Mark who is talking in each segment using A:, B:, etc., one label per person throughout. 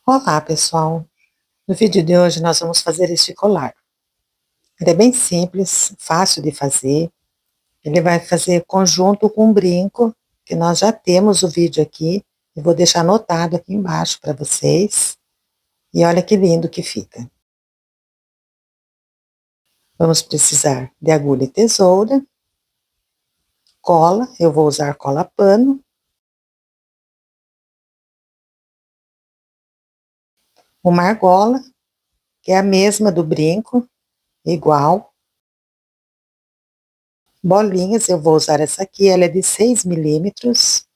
A: Olá, pessoal! No vídeo de hoje nós vamos fazer este colar. Ele é bem simples, fácil de fazer. Ele vai fazer conjunto com um brinco, que nós já temos o vídeo aqui. Eu vou deixar anotado aqui embaixo para vocês. E olha que lindo que fica. Vamos precisar de agulha e tesoura, cola, eu vou usar cola pano, uma argola, que é a mesma do brinco, igual. Bolinhas, eu vou usar essa aqui, ela é de 6 milímetros.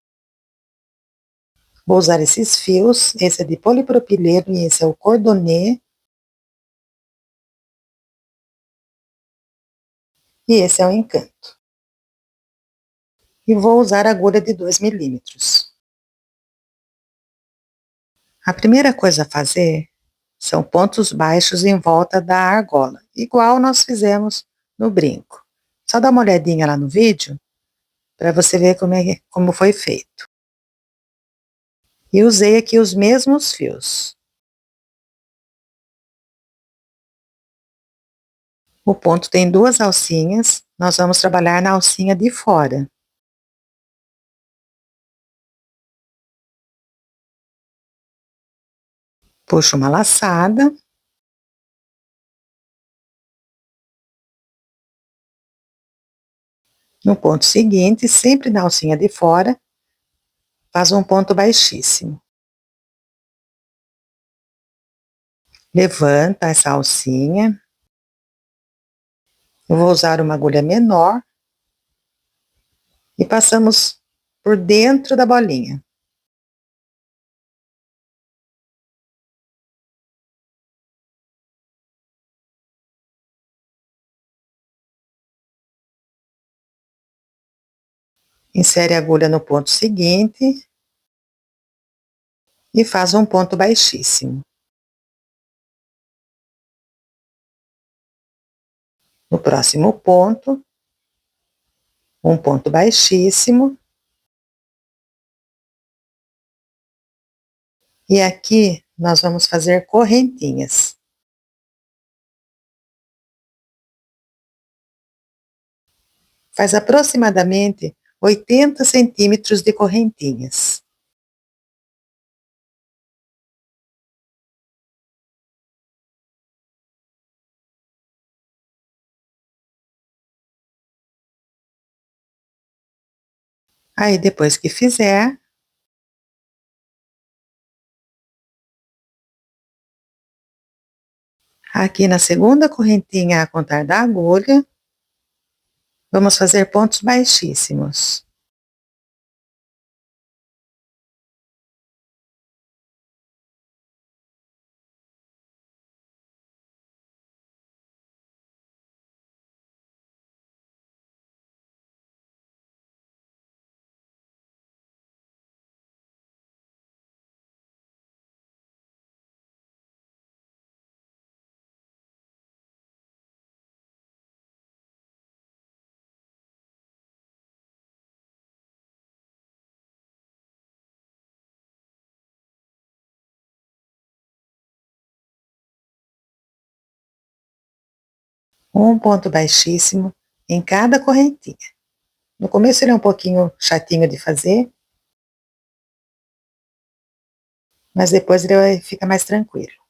A: Vou usar esses fios, esse é de polipropileno e esse é o cordonê. E esse é o encanto. E vou usar agulha de 2 milímetros. A primeira coisa a fazer são pontos baixos em volta da argola, igual nós fizemos no brinco. Só dá uma olhadinha lá no vídeo, para você ver como foi feito. E usei aqui os mesmos fios. O ponto tem 2 alcinhas, nós vamos trabalhar na alcinha de fora. Puxo uma laçada. No ponto seguinte, sempre na alcinha de fora, faz um ponto baixíssimo. Levanta essa alcinha. Eu vou usar uma agulha menor. E passamos por dentro da bolinha. Insere a agulha no ponto seguinte. E faz um ponto baixíssimo. No próximo ponto, um ponto baixíssimo. E aqui nós vamos fazer correntinhas. Faz aproximadamente 80 centímetros de correntinhas. Aí, depois que fizer, aqui na segunda correntinha a contar da agulha, vamos fazer pontos baixíssimos. Um ponto baixíssimo em cada correntinha. No começo ele é um pouquinho chatinho de fazer, mas depois ele fica mais tranquilo.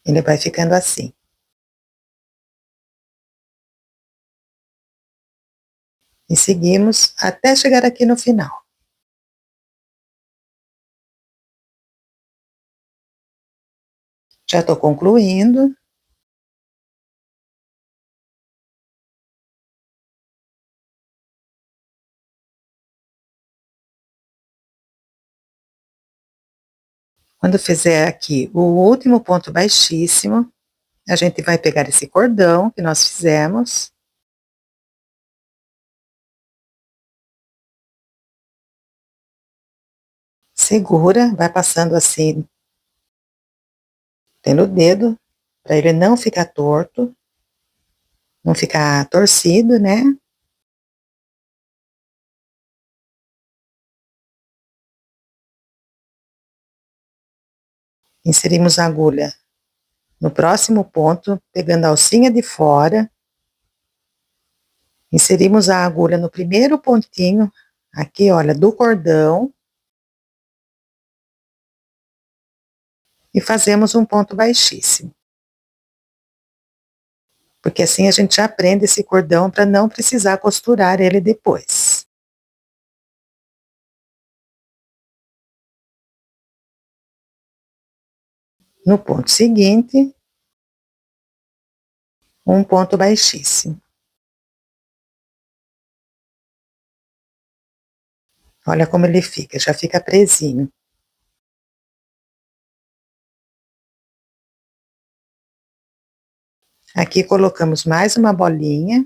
A: Ele vai ficando assim. E seguimos até chegar aqui no final. Já estou concluindo. Quando fizer aqui o último ponto baixíssimo, a gente vai pegar esse cordão que nós fizemos. Segura, vai passando assim, pelo dedo, para ele não ficar torto, não ficar torcido, né? Inserimos a agulha no próximo ponto, pegando a alcinha de fora. Inserimos a agulha no primeiro pontinho, aqui, olha, do cordão. E fazemos um ponto baixíssimo. Porque assim a gente já prende esse cordão para não precisar costurar ele depois. No ponto seguinte, um ponto baixíssimo. Olha como ele fica, já fica presinho. Aqui colocamos mais uma bolinha.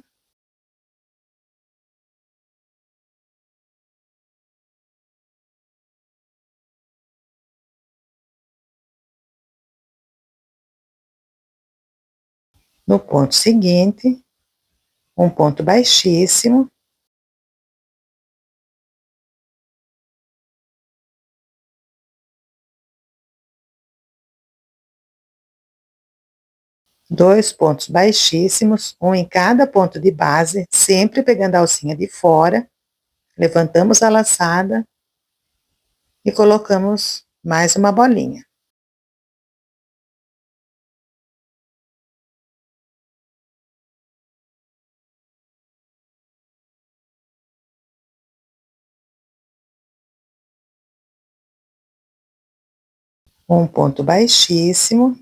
A: No ponto seguinte, um ponto baixíssimo. Dois pontos baixíssimos, um em cada ponto de base, sempre pegando a alcinha de fora. Levantamos a laçada e colocamos mais uma bolinha. Um ponto baixíssimo.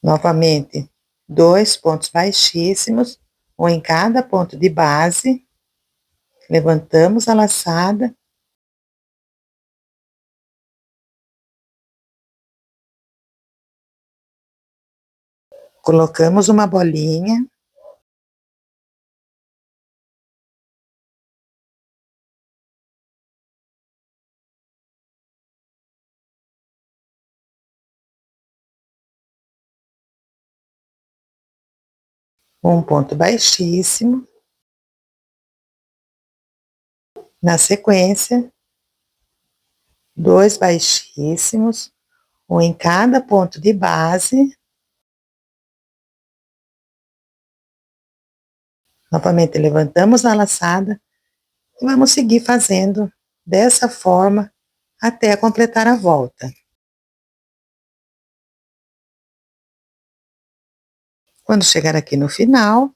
A: Novamente, dois pontos baixíssimos, um em cada ponto de base. Levantamos a laçada. Colocamos uma bolinha. Um ponto baixíssimo. Na sequência, dois baixíssimos, um em cada ponto de base. Novamente, levantamos a laçada e vamos seguir fazendo dessa forma até completar a volta. Quando chegar aqui no final,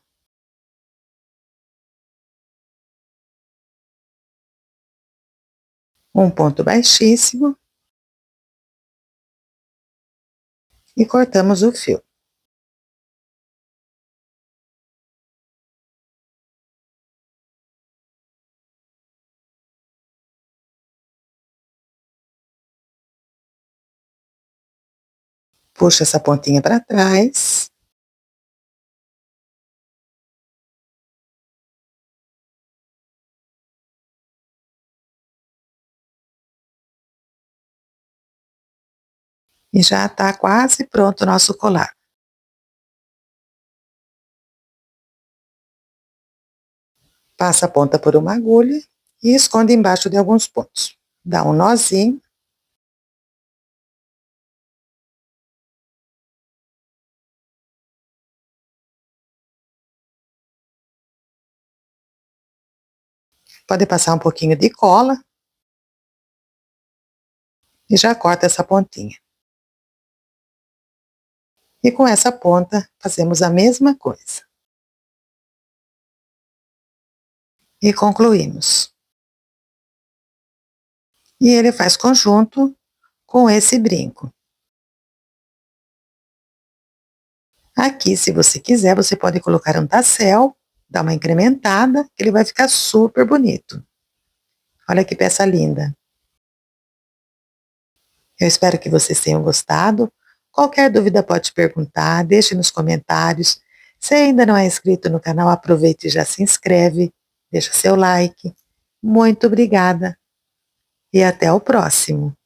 A: um ponto baixíssimo e cortamos o fio. Puxa essa pontinha para trás. E já está quase pronto o nosso colar. Passa a ponta por uma agulha e esconde embaixo de alguns pontos. Dá um nozinho. Pode passar um pouquinho de cola. E já corta essa pontinha. E com essa ponta, fazemos a mesma coisa. E concluímos. E ele faz conjunto com esse brinco. Aqui, se você quiser, você pode colocar um tassel dar uma incrementada, que ele vai ficar super bonito. Olha que peça linda. Eu espero que vocês tenham gostado. Qualquer dúvida pode perguntar, deixe nos comentários. Se ainda não é inscrito no canal, aproveite e já se inscreve, deixa seu like. Muito obrigada e até o próximo.